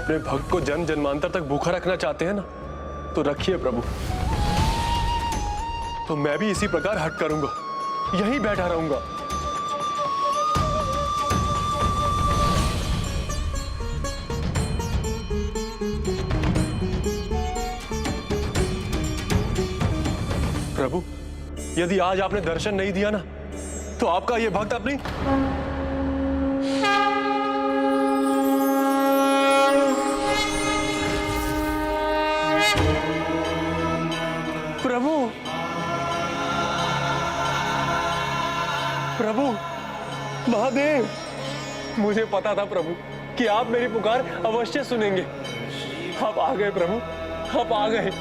अपने भक्त को जन्म जन्मांतर तक भूखा रखना चाहते हैं ना, तो रखिए प्रभु। तो मैं भी इसी प्रकार हट करूंगा, यहीं बैठा रहूंगा। प्रभु, यदि आज आपने दर्शन नहीं दिया ना, तो आपका यह भक्त अपनी प्रभु प्रभु महादेव, मुझे पता था प्रभु कि आप मेरी पुकार अवश्य सुनेंगे। आप आ गए प्रभु, आप आ गए।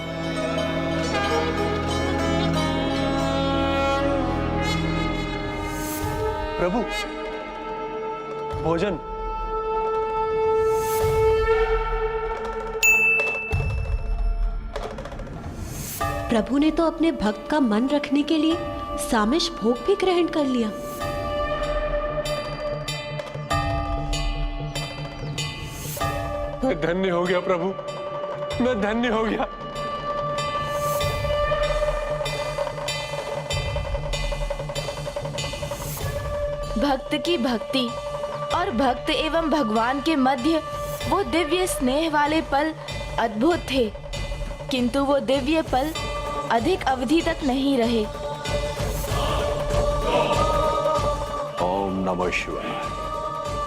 प्रभु, भोजन। प्रभु ने तो अपने भक्त का मन रखने के लिए सामिष भोग भी ग्रहण कर लिया। मैं धन्य हो गया प्रभु, मैं धन्य हो गया। भक्त की भक्ति और भक्त एवं भगवान के मध्य वो दिव्य स्नेह वाले पल अद्भुत थे, किंतु वो दिव्य पल अधिक अवधि तक नहीं रहे। ओम नमः शिवाय,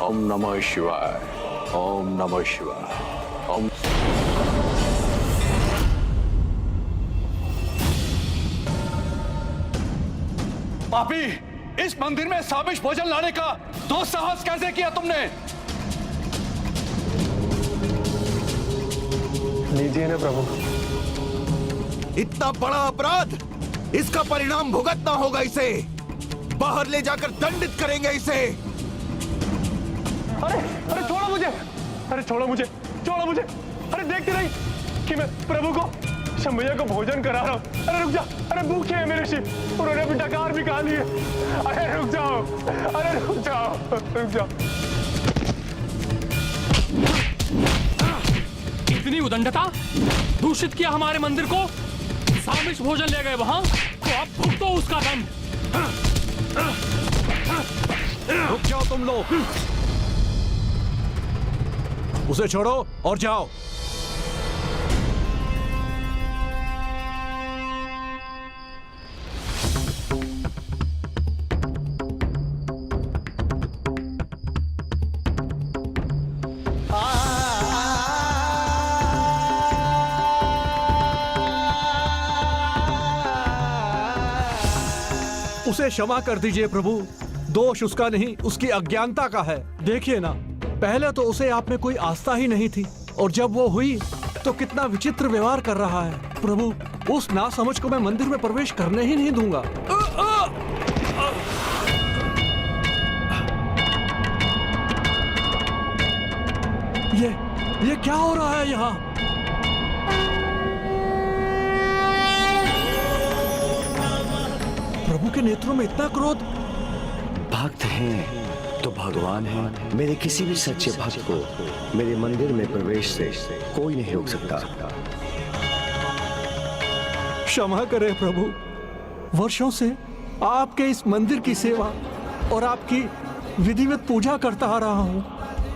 ओम नमः शिवाय, ओम नमः शिवाय, ओम। पापी, इस मंदिर में सामिष भोजन लाने का दुस्साहस कैसे किया तुमने? लीजिए ना प्रभु। इतना बड़ा अपराध, इसका परिणाम भुगतना होगा। इसे बाहर ले जाकर दंडित करेंगे इसे। अरे छोड़ो मुझे, अरे छोड़ो मुझे, छोड़ो मुझे। अरे देखते नहीं कि मैं प्रभु को, शंभैया को भोजन करा रहा हूँ। अरे रुक जा, अरे भूखे हैं मेरे शिव, उन्होंने अपनी डकार भी खा ली है। अरे रुक जाओ, अरे रुक जाओ, रुक जाओ। इतनी उदंडता, दूषित किया हमारे मंदिर को, सामिष भोजन ले गए वहां, तो अब भुगतो उसका दंड। रुक जाओ तुम लोग, उसे छोड़ो और जाओ। उसे क्षमा कर दीजिए प्रभु, दोष उसका नहीं, उसकी अज्ञानता का है। देखिए ना, पहले तो उसे आप में कोई आस्था ही नहीं थी, और जब वो हुई तो कितना विचित्र व्यवहार कर रहा है। प्रभु, उस नासमझ को मैं मंदिर में प्रवेश करने ही नहीं दूंगा। ये क्या हो रहा है यहाँ? प्रभु के नेत्रों में इतना क्रोध। भक्त हैं तो भगवान हैं। मेरे किसी भी सच्चे भक्त को मेरे मंदिर में प्रवेश से कोई नहीं रोक सकता। क्षमा करें प्रभु, वर्षों से आपके इस मंदिर की सेवा और आपकी विधिवत पूजा करता आ रहा हूं,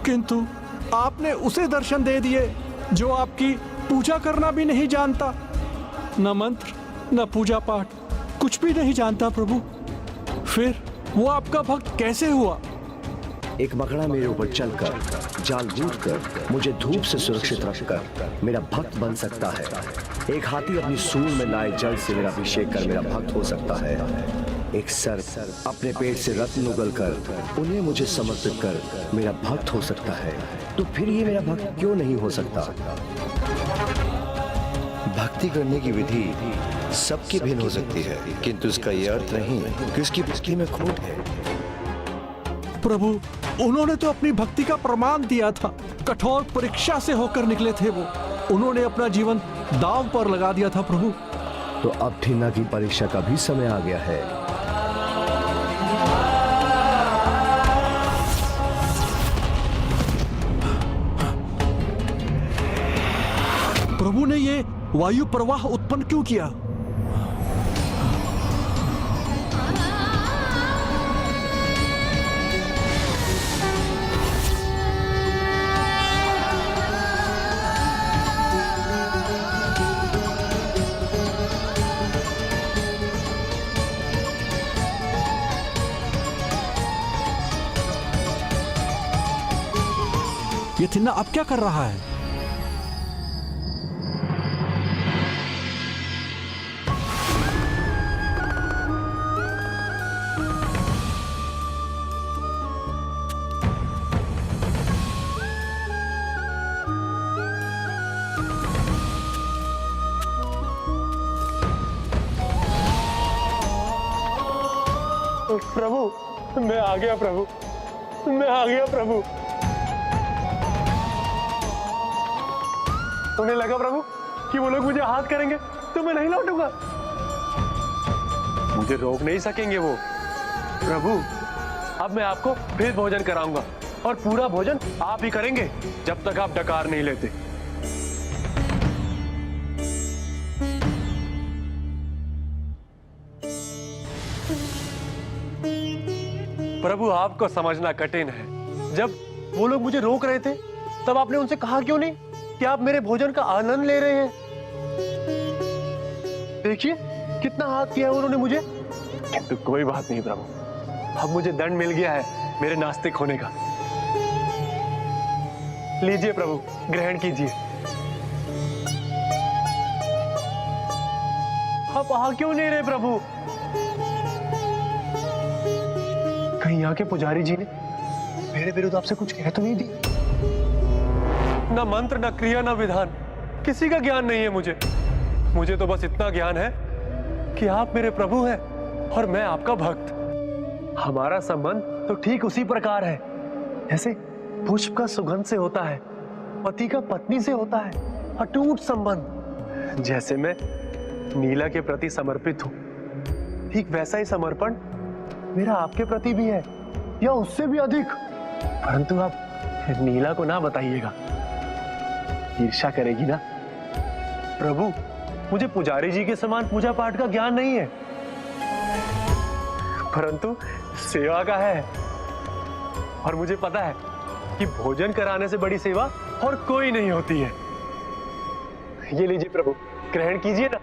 किंतु आपने उसे दर्शन दे दिए जो आपकी पूजा करना भी नहीं जानता, न मंत्र न पूजा पाठ, कुछ भी नहीं जानता प्रभु। फिर वो आपका भक्त कैसे हुआ? एक मकड़ा मेरे ऊपर चलकर, जाल बूझकर, मुझे धूप से सुरक्षित रखकर मेरा भक्त बन सकता है। एक हाथी अपनी सूंड में लाए जल से मेरा अभिषेक कर मेरा भक्त हो सकता है। एक सर्प अपने पेट से रत्न उगलकर उन्हें मुझे समर्पित कर मेरा भक्त हो सकता है। तो फिर ये मेरा भक्त क्यों नहीं हो सकता? भक्ति करने की विधि सबकी भिन्न हो सकती है, किंतु इसका यह अर्थ नहीं कि उसकी भक्ति में खोट है। प्रभु, उन्होंने तो अपनी भक्ति का प्रमाण दिया था। कठोर परीक्षा से होकर निकले थे वो। उन्होंने अपना जीवन दांव पर लगा दिया था प्रभु। तो अब घृणा की परीक्षा का भी समय आ गया है। प्रभु ने ये वायु प्रवाह उत्पन्न क्यों किया? ये थिन्ना अब क्या कर रहा है? प्रभु मैं आ गया प्रभु, मैं आ गया प्रभु। उन्हें लगा प्रभु कि वो लोग मुझे हाथ करेंगे तो मैं नहीं लौटूंगा, मुझे रोक नहीं सकेंगे वो। प्रभु अब मैं आपको फिर भोजन कराऊंगा और पूरा भोजन आप ही करेंगे जब तक आप डकार नहीं लेते। प्रभु आपको समझना कठिन है। जब वो लोग मुझे रोक रहे थे तब आपने उनसे कहा क्यों नहीं कि आप मेरे भोजन का आनंद ले रहे हैं? देखिए कितना हाथ किया उन्होंने मुझे। तो कोई बात नहीं प्रभु, अब मुझे दंड मिल गया है मेरे नास्तिक होने का। लीजिए प्रभु, ग्रहण कीजिए। आप आ क्यों नहीं रहे प्रभु? कहीं यहाँ के पुजारी जी ने मेरे विरुद्ध आपसे कुछ कह तो नहीं दी? ना मंत्र, ना क्रिया, ना विधान, किसी का ज्ञान नहीं है मुझे। मुझे तो बस इतना ज्ञान है कि आप मेरे प्रभु हैं और मैं आपका भक्त। हमारा संबंध तो ठीक उसी प्रकार है जैसे पुष्प का सुगंध से होता है, पति का पत्नी से होता है, अटूट संबंध। जैसे मैं नीला के प्रति समर्पित हूं, ठीक वैसा ही समर्पण मेरा आपके प्रति भी है, या उससे भी अधिक। परंतु आप नीला को ना बताइएगा, ईर्ष्या करेगी ना। प्रभु मुझे पुजारी जी के समान पूजा पाठ का ज्ञान नहीं है, परंतु सेवा का है। और मुझे पता है कि भोजन कराने से बड़ी सेवा और कोई नहीं होती है। ये लीजिए प्रभु, ग्रहण कीजिए ना।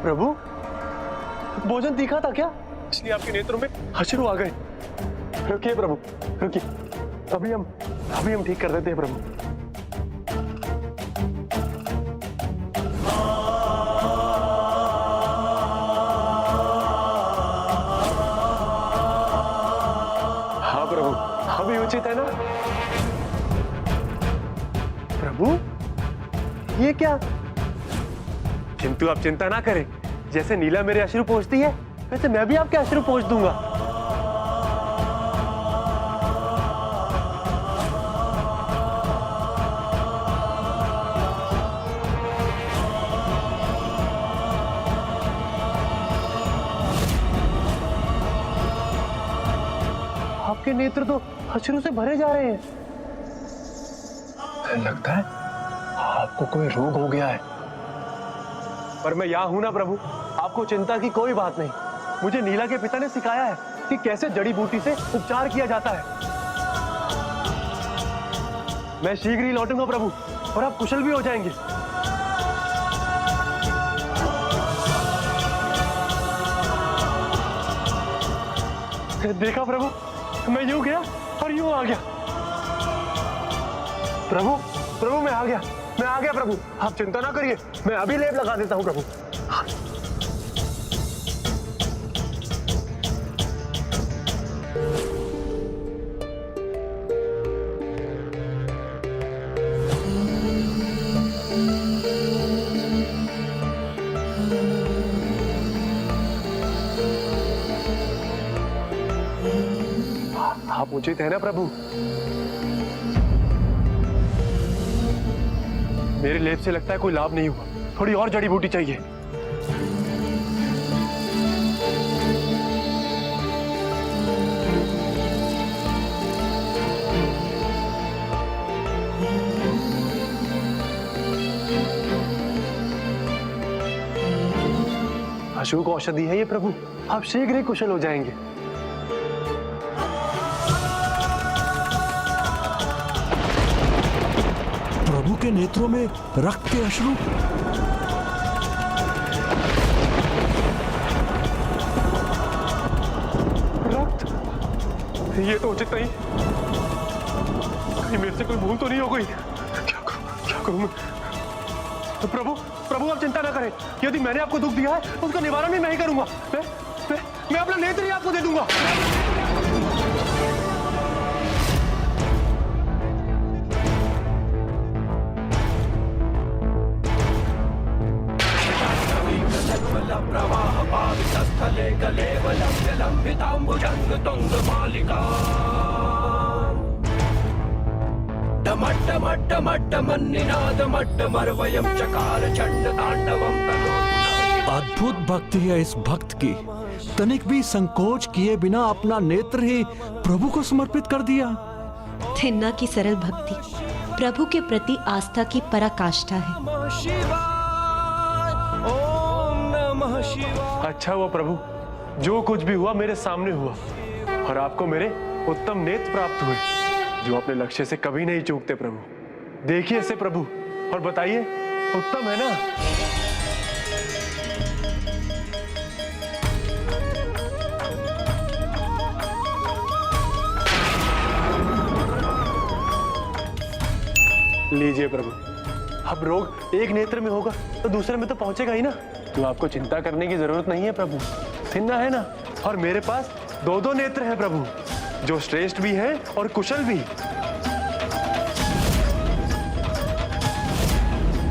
प्रभु भोजन तीखा था क्या, इसलिए आपके नेत्रों में अश्रु आ गए? रुकिए प्रभु, रुकिए, अभी हम ठीक कर देते हैं प्रभु। हाँ प्रभु, अभी उचित है ना? प्रभु ये क्या? किंतु आप चिंता ना करें, जैसे नीला मेरे अश्रु पोंछती है वैसे मैं भी आपके अश्रु पोंछ दूंगा। आपके नेत्र तो अश्रु से भरे जा रहे हैं। लगता है आपको कोई रोग हो गया है। पर मैं यहाँ हूं ना प्रभु, आपको चिंता की कोई बात नहीं। मुझे नीला के पिता ने सिखाया है कि कैसे जड़ी बूटी से उपचार किया जाता है। मैं शीघ्र ही लौटूंगा प्रभु, और आप कुशल भी हो जाएंगे। देखा प्रभु, मैं यूं गया और यूं आ गया। प्रभु मैं आ गया प्रभु, आप चिंता ना करिए, मैं अभी लेप लगा देता हूं प्रभु। आप उचित है ना प्रभु? मेरे लेप से लगता है कोई लाभ नहीं हुआ, थोड़ी और जड़ी बूटी चाहिए। अशोक औषधि है ये प्रभु, आप शीघ्र ही कुशल हो जाएंगे। प्रभु के नेत्रों में रक्त के अश्रु। रक्त? ये तो उचित नहीं। कहीं मेरे से कोई भूल तो नहीं हो गई? क्या करूं मैं? तो प्रभु आप चिंता ना करें। यदि मैंने आपको दुख दिया है उसका निवारण भी मैं ही करूंगा। मैं अपना नेत्र ही आपको दे दूंगा। अद्भुत भक्ति है इस भक्त की। तनिक भी संकोच किए बिना अपना नेत्र ही प्रभु को समर्पित कर दिया। थिन्ना की सरल भक्ति प्रभु के प्रति आस्था की पराकाष्ठा है। अच्छा हुआ प्रभु, जो कुछ भी हुआ मेरे सामने हुआ और आपको मेरे उत्तम नेत्र प्राप्त हुए, जो अपने लक्ष्य से कभी नहीं चूकते। प्रभु देखिए इसे प्रभु और बताइए, उत्तम है ना? लीजिए प्रभु। अब रोग एक नेत्र में होगा तो दूसरे में तो पहुंचेगा ही ना, तो आपको चिंता करने की जरूरत नहीं है प्रभु। थिन्ना है ना, और मेरे पास दो नेत्र हैं प्रभु, जो श्रेष्ठ भी हैं और कुशल भी।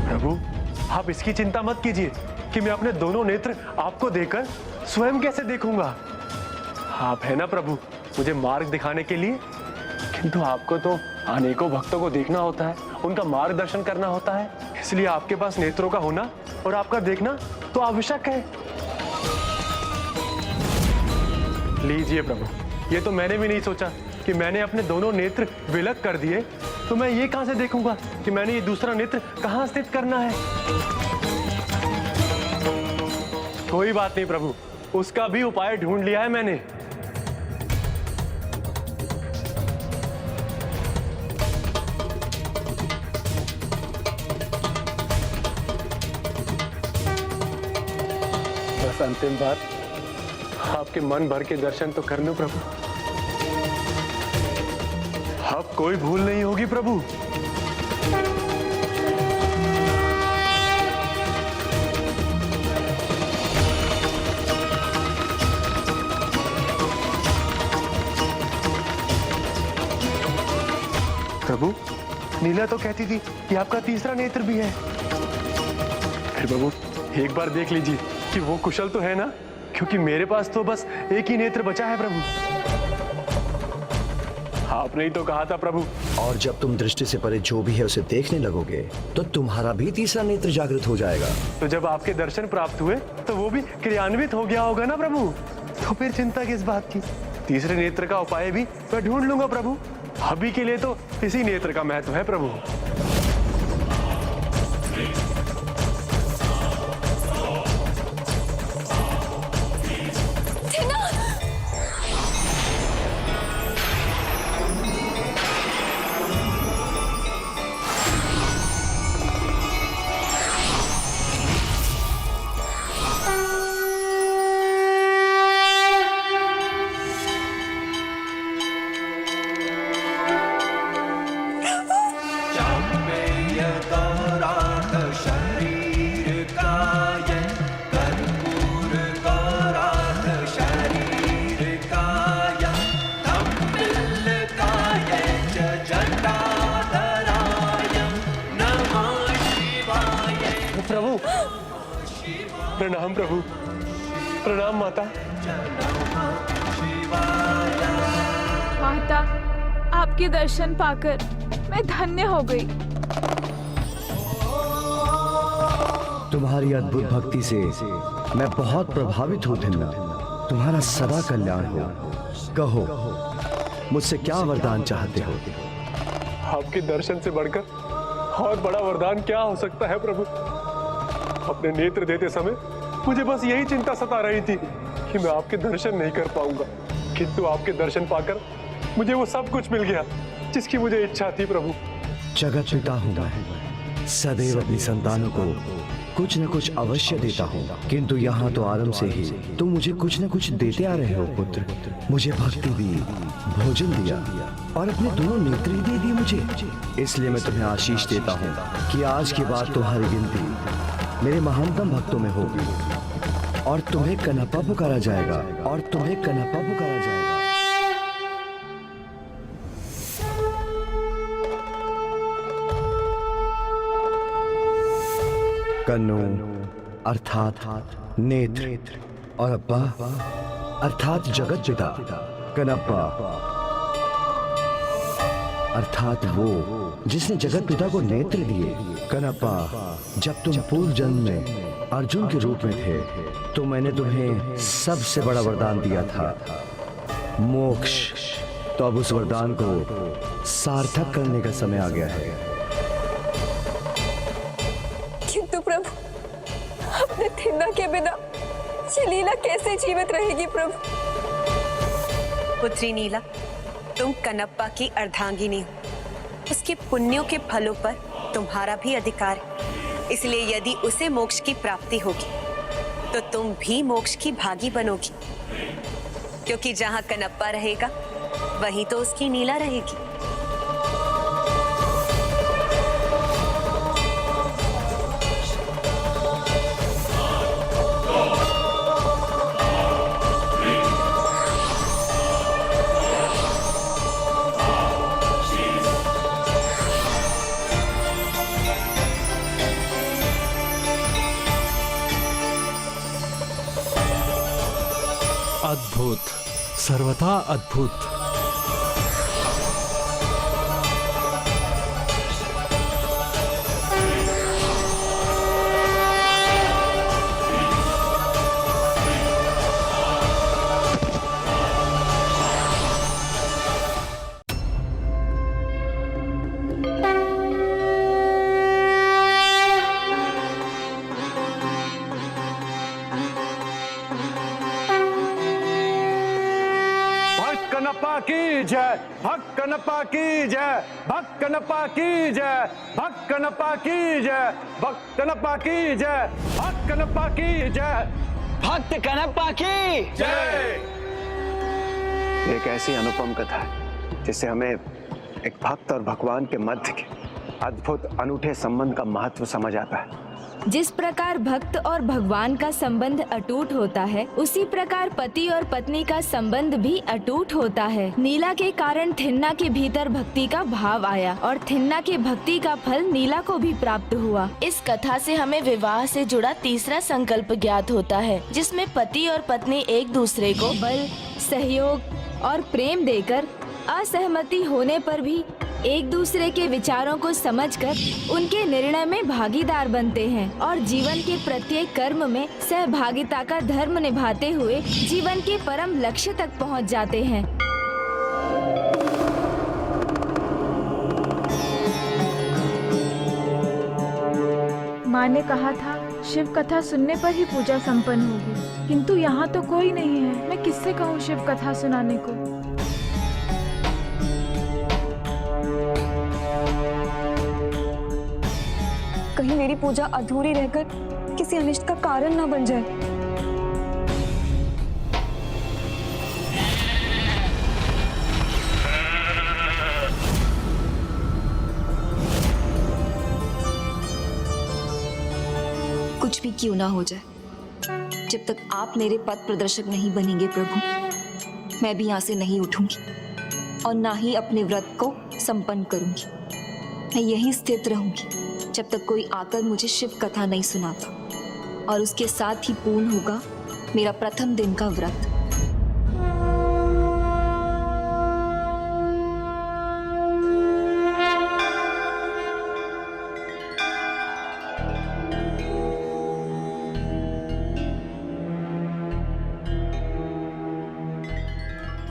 प्रभु आप इसकी चिंता मत कीजिए कि मैं अपने दोनों नेत्र आपको देकर स्वयं कैसे देखूंगा। आप है ना प्रभु मुझे मार्ग दिखाने के लिए, किंतु आपको तो अनेकों भक्तों को देखना होता है, उनका मार्गदर्शन करना होता है, इसलिए आपके पास नेत्रों का होना और आपका देखना तो आवश्यक है। लीजिए प्रभु, ये तो मैंने भी नहीं सोचा कि मैंने अपने दोनों नेत्र विलग कर दिए, तो मैं ये कहां से देखूंगा कि मैंने ये दूसरा नेत्र कहां स्थित करना है। कोई बात नहीं प्रभु, उसका भी उपाय ढूंढ लिया है मैंने। बस अंतिम बार आपके मन भर के दर्शन तो कर लो प्रभु। अब कोई भूल नहीं होगी प्रभु। प्रभु नीला तो कहती थी कि आपका तीसरा नेत्र भी है। फिर प्रभु एक बार देख लीजिए कि वो कुशल तो है ना, क्योंकि मेरे पास तो बस एक ही नेत्र बचा है प्रभु। आपने ही तो कहा था प्रभु। और जब तुम दृष्टि से परे जो भी है उसे देखने लगोगे तो तुम्हारा भी तीसरा नेत्र जागृत हो जाएगा। तो जब आपके दर्शन प्राप्त हुए तो वो भी क्रियान्वित हो गया होगा ना प्रभु, तो फिर चिंता किस बात की। तीसरे नेत्र का उपाय भी मैं ढूंढ लूंगा प्रभु। अभी के लिए तो इसी नेत्र का महत्व है प्रभु। प्रभु प्रणाम प्रभु, प्रणाम माता। माता, आपके दर्शन पाकर मैं धन्य हो गई। तुम्हारी अद्भुत भक्ति से मैं बहुत प्रभावित हूँ थिन्ना। तुम्हारा सदा कल्याण हो। कहो मुझसे क्या वरदान चाहते हो? आपके दर्शन से बढ़कर और बड़ा वरदान क्या हो सकता है प्रभु। अपने नेत्र देते समय मुझे बस यही चिंता सता रही थी कि मैं आपके दर्शन नहीं कर पाऊंगा, किंतु आपके दर्शन पाकर मुझे वो सब कुछ मिल गया जिसकी मुझे इच्छा थी प्रभु। जगत पिता हूँ मैं, सदैव अपनी संतानों को कुछ न कुछ अवश्य देता हूँ, किंतु यहाँ तो आरंभ से ही तुम मुझे कुछ न कुछ देते आ रहे हो पुत्र। मुझे भक्ति दी, भोजन दिया और अपने दोनों नेत्र दे दिए मुझे। इसलिए मैं तुम्हें आशीष देता हूँ कि आज के बाद तुम्हारी गिनती मेरे महानतम भक्तों में होगी और तुम्हें कनप्पा पुकारा जाएगा, और तुम्हें कनप्पा पुकारा जाएगा। कन्नु अर्थात नेत्र और अप्पा अर्थात जगत पिता। कनप्पा अर्थात वो जिसने जगत पिता को नेत्र दिए। कनप्पा, जब तुम पूर्व जन्म में अर्जुन के रूप में थे तो मैंने तुम्हें सबसे बड़ा वरदान दिया था, मोक्ष। तो अब उस वरदान को सार्थक करने का समय आ गया है। किंतु प्रभु, अपने थिन्ना के बिना ये लीला कैसे जीवित रहेगी प्रभु? पुत्री नीला, तुम कनप्पा की अर्धांगिनी हो, उसके पुण्यों के फलों पर तुम्हारा भी अधिकार है। इसलिए यदि उसे मोक्ष की प्राप्ति होगी तो तुम भी मोक्ष की भागी बनोगी, क्योंकि जहां कनप्पा रहेगा वहीं तो उसकी नीला रहेगी। अद्भुत, सर्वथा अद्भुत। कनप्पा की जय, भक्त कनप्पा की जय, भक्त कनप्पा की जय, भक्त कनप्पा की जय, भक्त कनप्पा की जय, भक्त कनप्पा की जय, भक्त कनप्पा की जय। एक ऐसी अनुपम कथा है जिससे हमें एक भक्त और भगवान के मध्य के अद्भुत अनूठे संबंध का महत्व समझ आता है। जिस प्रकार भक्त और भगवान का संबंध अटूट होता है, उसी प्रकार पति और पत्नी का संबंध भी अटूट होता है। नीला के कारण थिन्ना के भीतर भक्ति का भाव आया और थिन्ना के भक्ति का फल नीला को भी प्राप्त हुआ। इस कथा से हमें विवाह से जुड़ा तीसरा संकल्प ज्ञात होता है, जिसमें पति और पत्नी एक दूसरे को बल, सहयोग और प्रेम देकर असहमति होने पर भी एक दूसरे के विचारों को समझकर उनके निर्णय में भागीदार बनते हैं और जीवन के प्रत्येक कर्म में सहभागिता का धर्म निभाते हुए जीवन के परम लक्ष्य तक पहुंच जाते हैं। माँ ने कहा था शिव कथा सुनने पर ही पूजा संपन्न होगी, किंतु यहाँ तो कोई नहीं है। मैं किससे कहूँ शिव कथा सुनाने को? कहीं मेरी पूजा अधूरी रहकर किसी अनिष्ट का कारण न बन जाए। कुछ भी क्यों ना हो जाए, जब तक आप मेरे पथ प्रदर्शक नहीं बनेंगे प्रभु, मैं भी यहाँ से नहीं उठूंगी और ना ही अपने व्रत को संपन्न करूंगी। मैं यहीं स्थित रहूंगी जब तक कोई आकर मुझे शिव कथा नहीं सुनाता, और उसके साथ ही पूर्ण होगा मेरा प्रथम दिन का व्रत।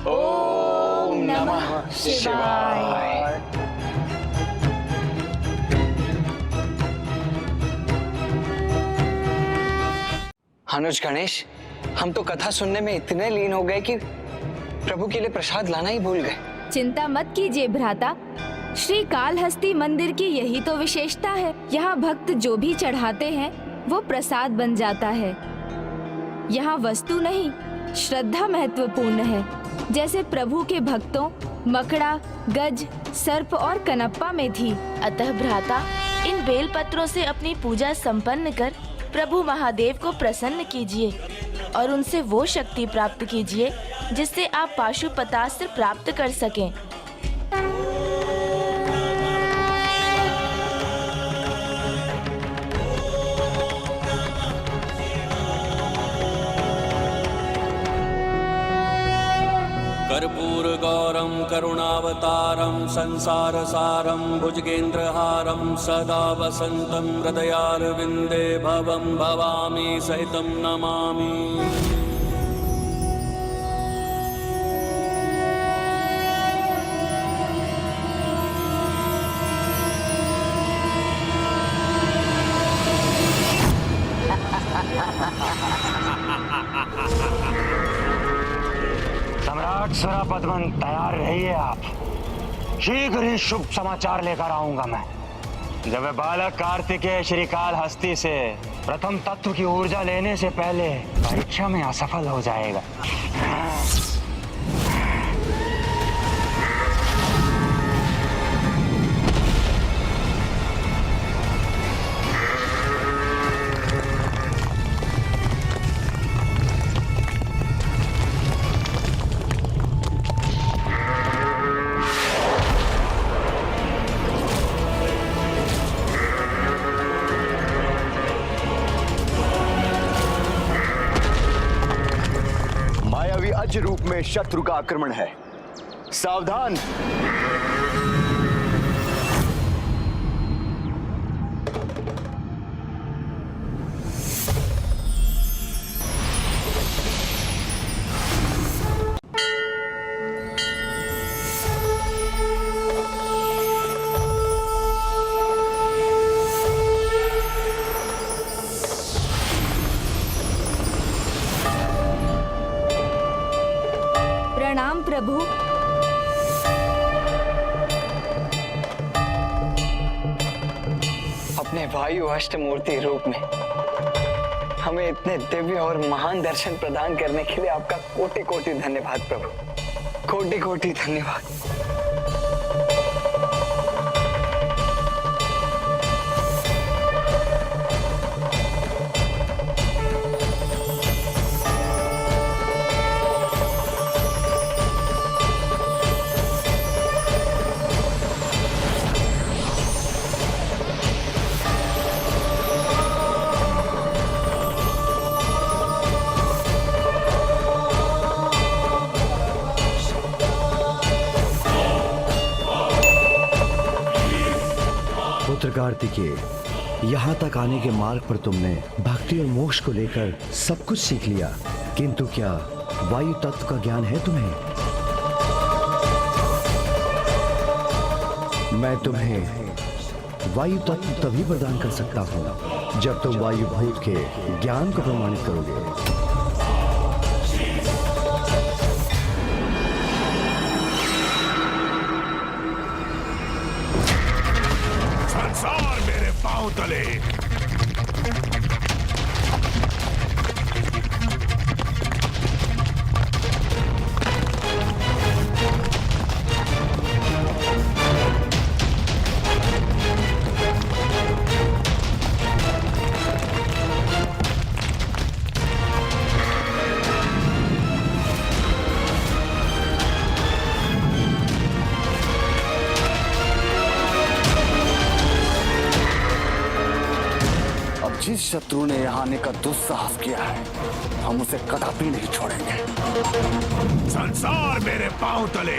ओम नमः शिवाय। अनुज गणेश, हम तो कथा सुनने में इतने लीन हो गए कि प्रभु के लिए प्रसाद लाना ही भूल गए। चिंता मत कीजिए भ्राता, श्री कालहस्ती मंदिर की यही तो विशेषता है। यहाँ भक्त जो भी चढ़ाते हैं वो प्रसाद बन जाता है। यहाँ वस्तु नहीं, श्रद्धा महत्वपूर्ण है। जैसे प्रभु के भक्तों मकड़ा, गज, सर्प और कनप्पा में थी। अतः भ्राता, इन बेल पत्रों से अपनी पूजा संपन्न कर प्रभु महादेव को प्रसन्न कीजिए और उनसे वो शक्ति प्राप्त कीजिए जिससे आप पाशुपतास्त्र प्राप्त कर सकें। कर्पूर गौरम करुणावतारम संसार सारम भुजगेंद्रहारम सदा वसंतम हृदयारविंदे भवम भवामी सहितम नमामि। सम्राट सुरापद्मन, तैयार रहिए आप। शीघ्र ही शुभ समाचार लेकर आऊंगा मैं। जब वह बालक कार्तिकेय श्री कालहस्ती से प्रथम तत्व की ऊर्जा लेने से पहले परीक्षा में असफल हो जाएगा। अज रूप में शत्रु का आक्रमण है, सावधान। प्रणाम प्रभु। अपने वायु अष्टमूर्ति रूप में हमें इतने दिव्य और महान दर्शन प्रदान करने के लिए आपका कोटि कोटि धन्यवाद प्रभु, कोटि कोटि धन्यवाद। पुत्र कार्तिकेय, यहाँ तक आने के मार्ग पर तुमने भक्ति और मोक्ष को लेकर सब कुछ सीख लिया, किंतु क्या वायु तत्व का ज्ञान है तुम्हें? मैं तुम्हें वायु तत्व तभी प्रदान कर सकता हूँ जब तुम वायु भूत के ज्ञान को प्रमाणित करोगे। संसार मेरे पांव तले। जिस शत्रु ने यहाँ आने का दुस्साहस किया है, हम उसे कदापि नहीं छोड़ेंगे। संसार मेरे पांव तले।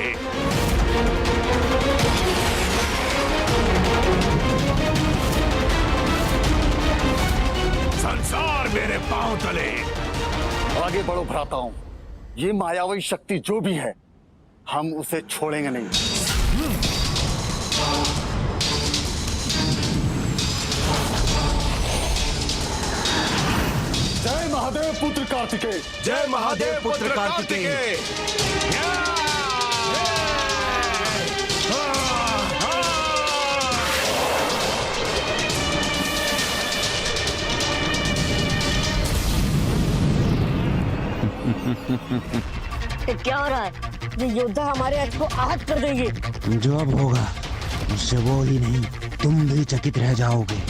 संसार मेरे पांव तले। आगे बढ़ो भ्राताओं, ये मायावी शक्ति जो भी है, हम उसे छोड़ेंगे नहीं। जय महादेव पुत्र कार्तिकेय। जय महादेव पुत्र कार्तिकेय। क्या हो रहा है? ये योद्धा हमारे अक्ष को आहत कर देंगे। जो अब होगा उससे वो ही नहीं, तुम भी चकित रह जाओगे।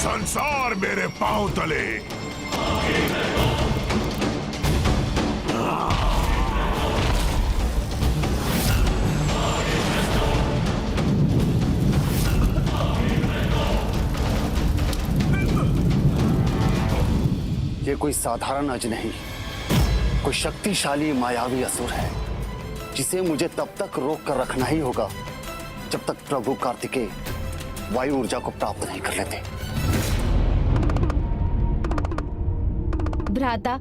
संसार मेरे पांव तले। ये कोई साधारण अज नहीं, कोई शक्तिशाली मायावी असुर है जिसे मुझे तब तक रोक कर रखना ही होगा जब तक प्रभु कार्तिकेय वायु ऊर्जा को प्राप्त नहीं कर लेते। भ्राता,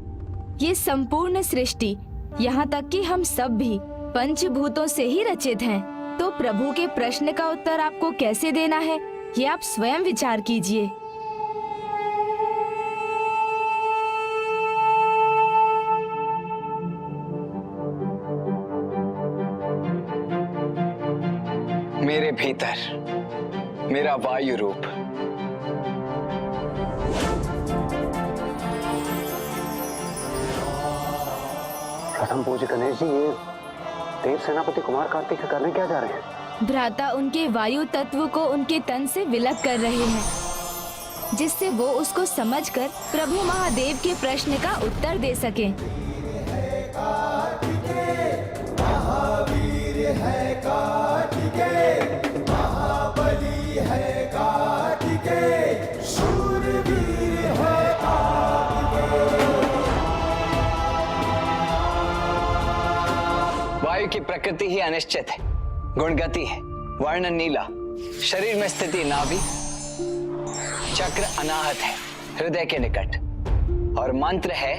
ये संपूर्ण सृष्टि, यहाँ तक कि हम सब भी पंचभूतों से ही रचित हैं। तो प्रभु के प्रश्न का उत्तर आपको कैसे देना है, ये आप स्वयं विचार कीजिए। मेरे भीतर मेरा वायु रूप, प्रथम पूज्य गणेश जी, ये देव सेनापति कुमार कार्तिक करने क्या जा रहे हैं? भ्राता उनके वायु तत्व को उनके तन से विलग कर रहे हैं, जिससे वो उसको समझकर प्रभु महादेव के प्रश्न का उत्तर दे सकें। महावीर है कार्तिकेय, महाबली है कार्तिकेय, शूरवीर है कार्तिकेय। वायु की प्रकृति ही अनिश्चित है, गुणगति है, वर्ण नीला, शरीर में स्थिति नाभि, चक्र अनाहत है, हृदय के निकट, और मंत्र है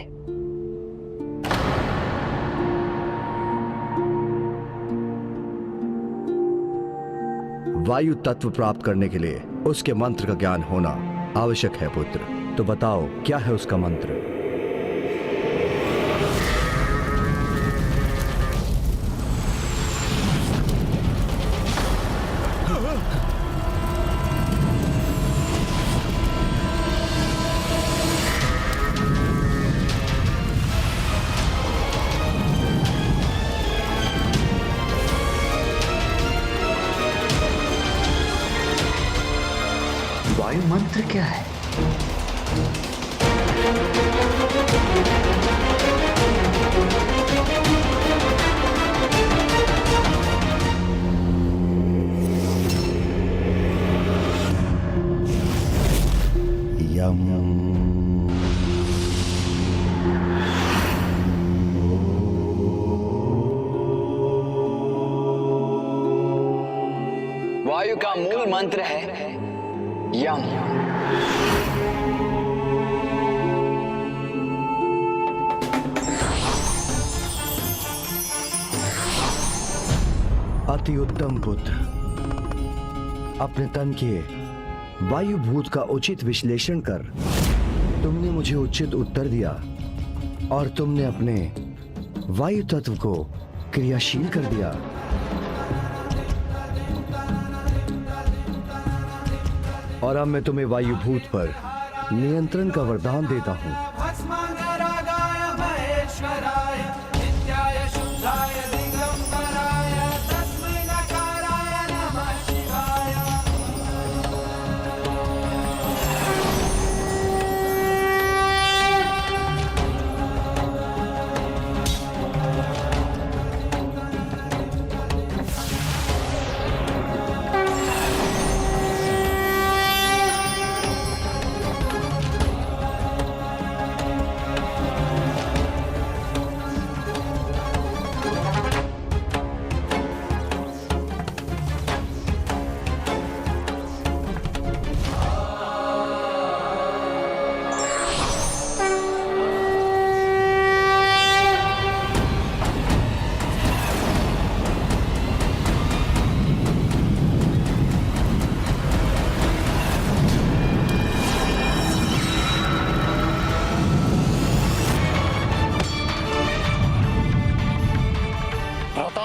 वायु तत्व प्राप्त करने के लिए उसके मंत्र का ज्ञान होना आवश्यक है पुत्र। तो बताओ क्या है उसका मंत्र? वायु मंत्र क्या है? वायु का मूल मंत्र है यम। अति उत्तम पुत्र, अपने तन के वायु भूत का उचित विश्लेषण कर तुमने मुझे उचित उत्तर दिया और तुमने अपने वायु तत्व को क्रियाशील कर दिया। और अब मैं तुम्हें वायु भूत पर नियंत्रण का वरदान देता हूं।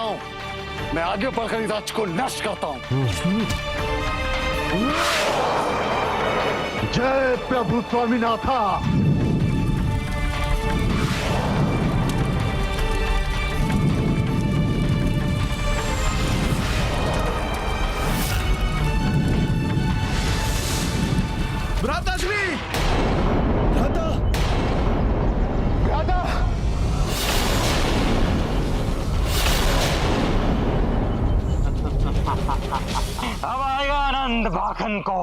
हूँ। मैं आगे बढ़कर इस राज्य को नष्ट करता हूँ। जय प्रभु स्वामीनाथा। भ्राताश्री, भ्राता, भ्राता। अब आएगा आनंद भाखन को।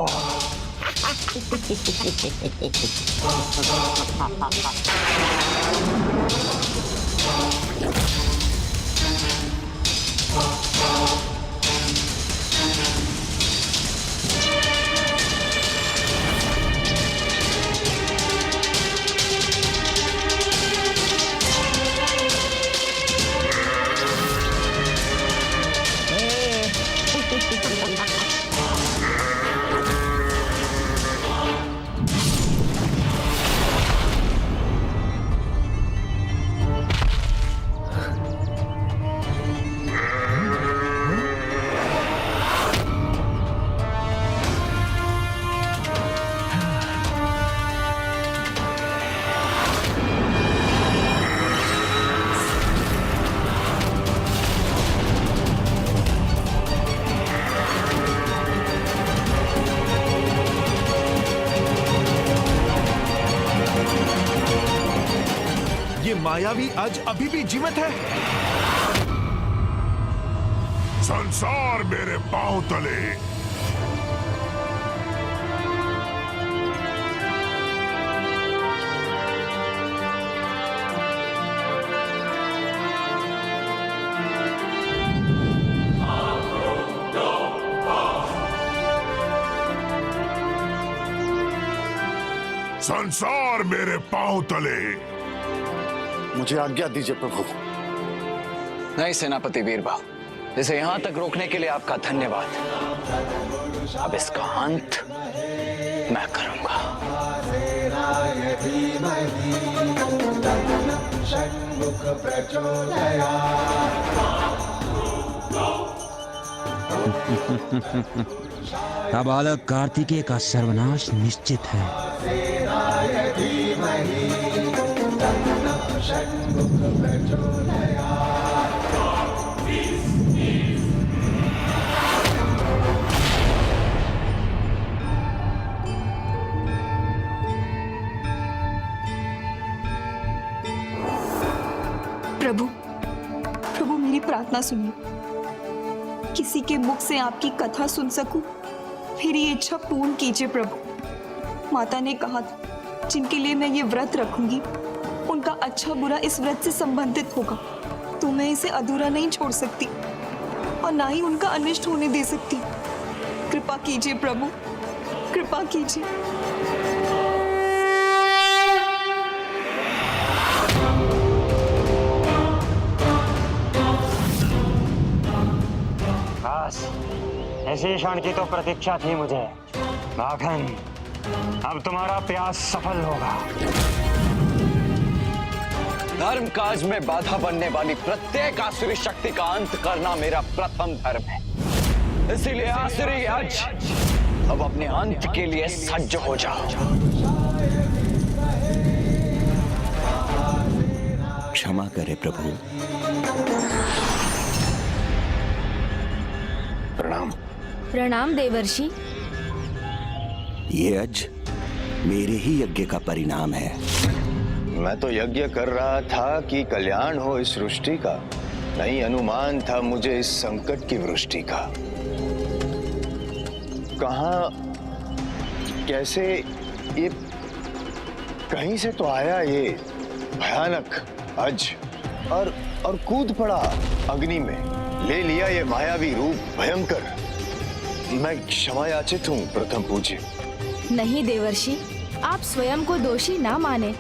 मायावी आज अभी भी जीवित है। संसार मेरे पांव तले। संसार मेरे पांव तले। मुझे आज्ञा दीजिए प्रभु। नहीं सेनापति वीरबल, इसे यहां तक रोकने के लिए आपका धन्यवाद। अब इसका अंत मैं करूंगा। अब बालक कार्तिकेय का सर्वनाश निश्चित है। प्रभु, प्रभु मेरी प्रार्थना सुनिए। किसी के मुख से आपकी कथा सुन सकूं, मेरी इच्छा पूर्ण कीजिए प्रभु। माता ने कहा था जिनके लिए मैं ये व्रत रखूंगी उनका अच्छा बुरा इस व्रत से संबंधित होगा, तो मैं इसे अधूरा नहीं छोड़ सकती और ना ही उनका अनिष्ट होने दे सकती। कृपा कीजिए प्रभु, कृपा कीजिए। बस इसी क्षण की तो प्रतीक्षा थी मुझे। भाखन, अब तुम्हारा प्रयास सफल होगा। धर्म काज में बाधा बनने वाली प्रत्येक आसुरी शक्ति का अंत करना मेरा प्रथम धर्म है। इसीलिए आसुरी आज अब अपने अंत के लिए सज्ज हो जाओ। क्षमा करे प्रभु। प्रणाम। प्रणाम देवर्षि। ये यज्ञ मेरे ही यज्ञ का परिणाम है। मैं तो यज्ञ कर रहा था कि कल्याण हो इस सृष्टि का, नहीं अनुमान था मुझे इस संकट की वृष्टि का। कहाँ कैसे ये कहीं से तो आया ये भयानक अज और कूद पड़ा अग्नि में, ले लिया ये मायावी रूप भयंकर। मैं क्षमा याचित हूँ प्रथम पूज्य। नहीं देवर्षि, आप स्वयं को दोषी ना माने।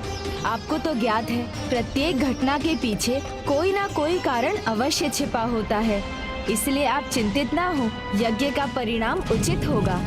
आपको तो ज्ञात है प्रत्येक घटना के पीछे कोई ना कोई कारण अवश्य छिपा होता है, इसलिए आप चिंतित ना हो, यज्ञ का परिणाम उचित होगा।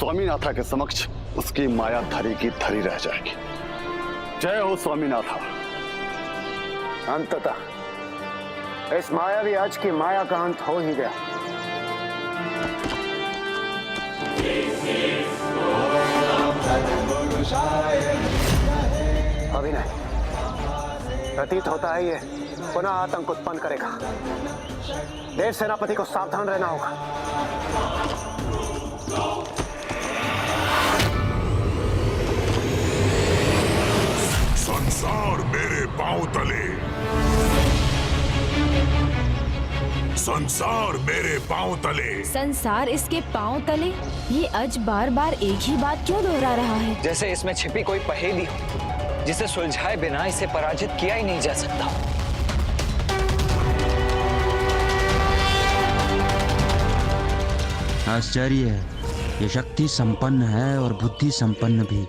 स्वामीनाथा के समक्ष उसकी माया धरी की धरी रह जाएगी। जय हो स्वामीनाथा। अंततः इस मायावी आज की माया का अंत हो ही गया। अभिनय, प्रतीत होता है ये पुनः आतंक उत्पन्न करेगा। देव सेनापति को सावधान रहना होगा। संसार मेरे पांव तले, संसार मेरे पांव तले। संसार इसके पांव तले? ये अज बार बार एक ही बात क्यों दोहरा रहा है? जैसे इसमें छिपी कोई पहेली हो जिसे सुलझाए बिना इसे पराजित किया ही नहीं जा सकता। आश्चर्य है, ये शक्ति संपन्न है और बुद्धि संपन्न भी।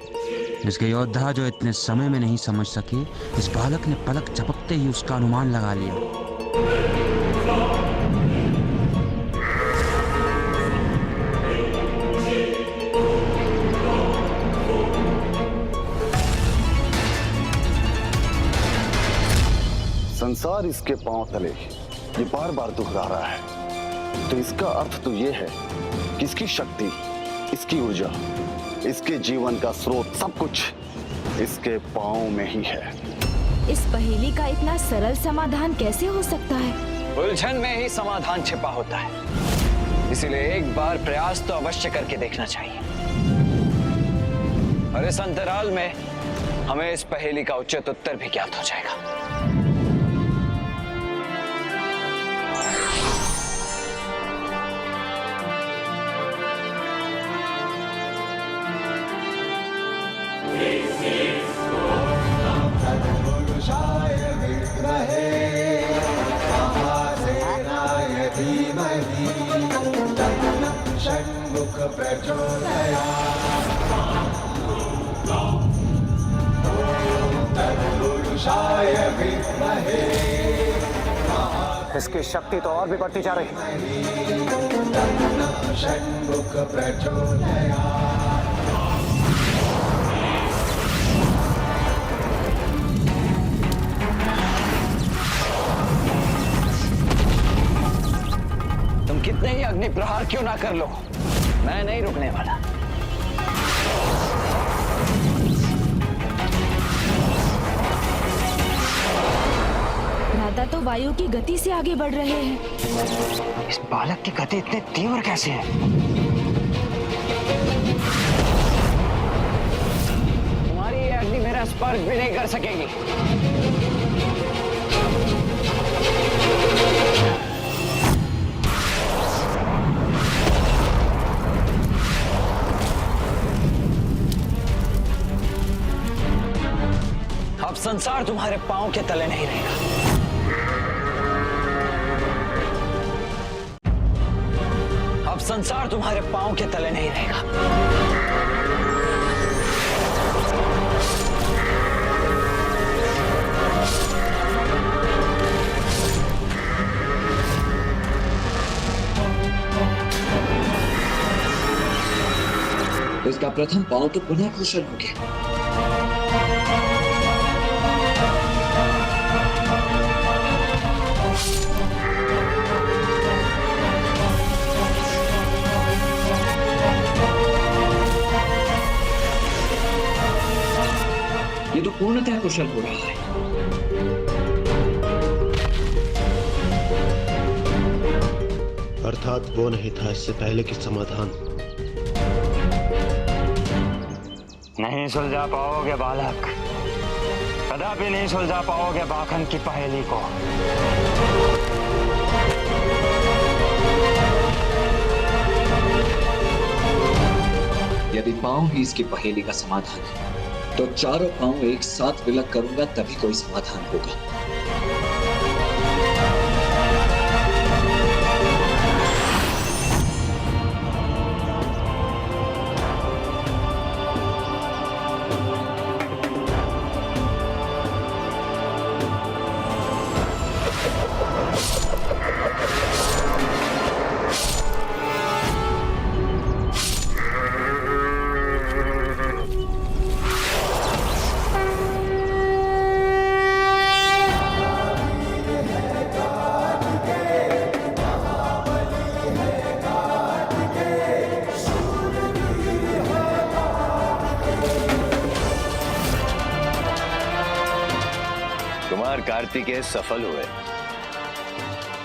इसके योद्धा जो इतने समय में नहीं समझ सके, इस बालक ने पलक झपकते ही उसका अनुमान लगा लिया। संसार इसके पांव तले, ये बार बार दोहरा रहा है। तो इसका अर्थ तो ये है कि इसकी शक्ति, इसकी ऊर्जा, इसके जीवन का स्रोत, सब कुछ इसके पांव में ही है। इस पहेली का इतना सरल समाधान कैसे हो सकता है? उलझन में ही समाधान छिपा होता है, इसीलिए एक बार प्रयास तो अवश्य करके देखना चाहिए। और इस अंतराल में हमें इस पहेली का उचित उत्तर भी ज्ञात हो जाएगा। इसकी शक्ति तो और भी बढ़ती जा रही तुम कितने ही अग्नि प्रहार क्यों ना कर लो, मैं नहीं रुकने वाला। भ्राता तो वायु की गति से आगे बढ़ रहे हैं। इस बालक की गति इतनी तीव्र कैसे है? तुम्हारी ये अग्नि मेरा स्पर्श भी नहीं कर सकेगी। अब संसार तुम्हारे पांव के तले नहीं रहेगा। अब संसार तुम्हारे पांव के तले नहीं रहेगा। इसका प्रथम पांव तो पुनः कुशल हो गया। ये तो पूर्णतः कुशल हो रहा है। अर्थात वो नहीं था इससे पहले कि समाधान। नहीं सुलझा पाओगे बालक, कदापि नहीं सुलझा पाओगे बाखन की पहेली को। यदि पांव ही इसकी पहेली का समाधान है, तो चारों पांव एक साथ विलग करूंगा, तभी कोई समाधान होगा। कुमार कार्तिकेय सफल हुए,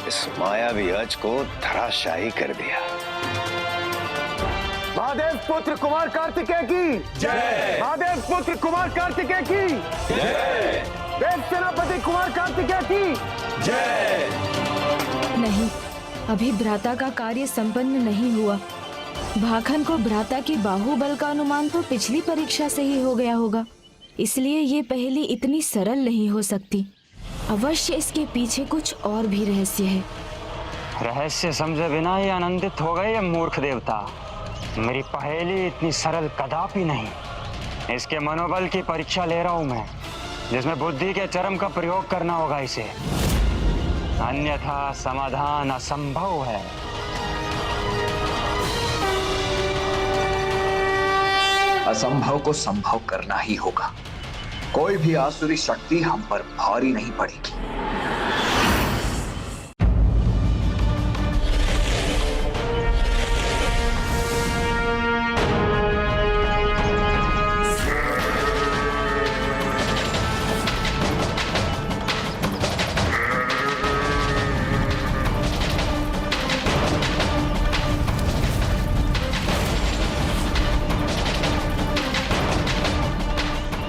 इस मायावी हज को धराशायी कर दिया। महादेव पुत्र कुमार कार्तिकेय की जय। महादेव पुत्र कुमार कार्तिकेय की जय। देव सेनापति कुमार कार्तिकेय की जय। नहीं, अभी भ्राता का कार्य संपन्न नहीं हुआ। भाखन को भ्राता की बाहुबल का अनुमान तो पिछली परीक्षा से ही हो गया होगा, इसलिए ये पहेली इतनी सरल नहीं हो सकती। अवश्य इसके पीछे कुछ और भी रहस्य है। रहस्य समझे बिना ही आनंदित हो गए ये मूर्ख देवता। मेरी पहेली इतनी सरल कदापि नहीं। इसके मनोबल की परीक्षा ले रहा हूं मैं, जिसमें बुद्धि के चरम का प्रयोग करना होगा इसे, अन्यथा समाधान असंभव है। असंभव को संभव करना ही होगा। कोई भी आसुरी शक्ति हम पर भारी नहीं पड़ेगी।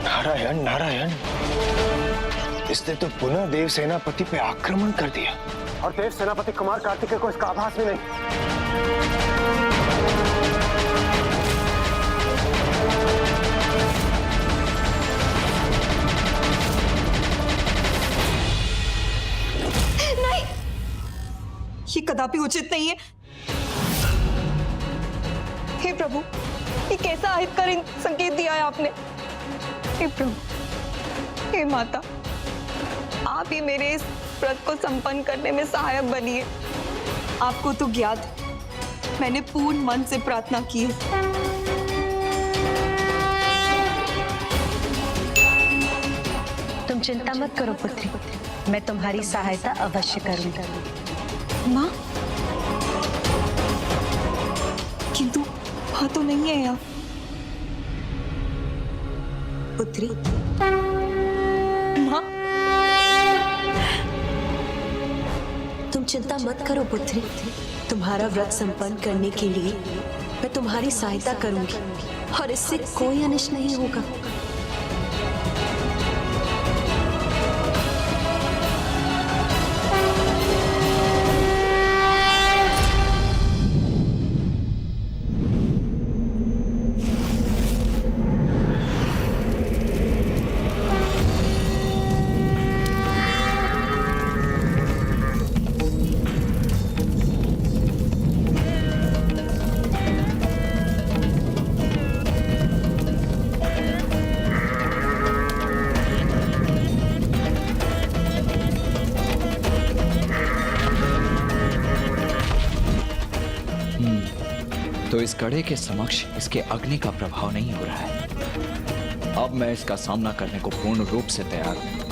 नारायण नारायण, इसने तो पुनः देव सेनापति पे आक्रमण कर दिया, और देव सेनापति कुमार कार्तिकेय को इसका आभास भी नहीं। नहीं, ये कदापि उचित नहीं है। हे प्रभु, ये कैसा अहितकारी संकेत दिया है आपने। हे प्रभु, हे माता, आप ही मेरे इस व्रत को संपन्न करने में सहायक बनिए। आपको तो ज्ञात है, मैंने पूर्ण मन से प्रार्थना की है। तुम चिंता मत करो पुत्री, मैं तुम्हारी सहायता अवश्य करूंगी। माँ, किंतु वहां तो नहीं है यहाँ। पुत्री, माँ, तुम चिंता मत करो पुत्री, तुम्हारा व्रत संपन्न करने के लिए मैं तुम्हारी सहायता करूंगी और इससे कोई अनिष्ट नहीं होगा। तो इस कड़े के समक्ष इसके अग्नि का प्रभाव नहीं हो रहा है। अब मैं इसका सामना करने को पूर्ण रूप से तैयार हूं।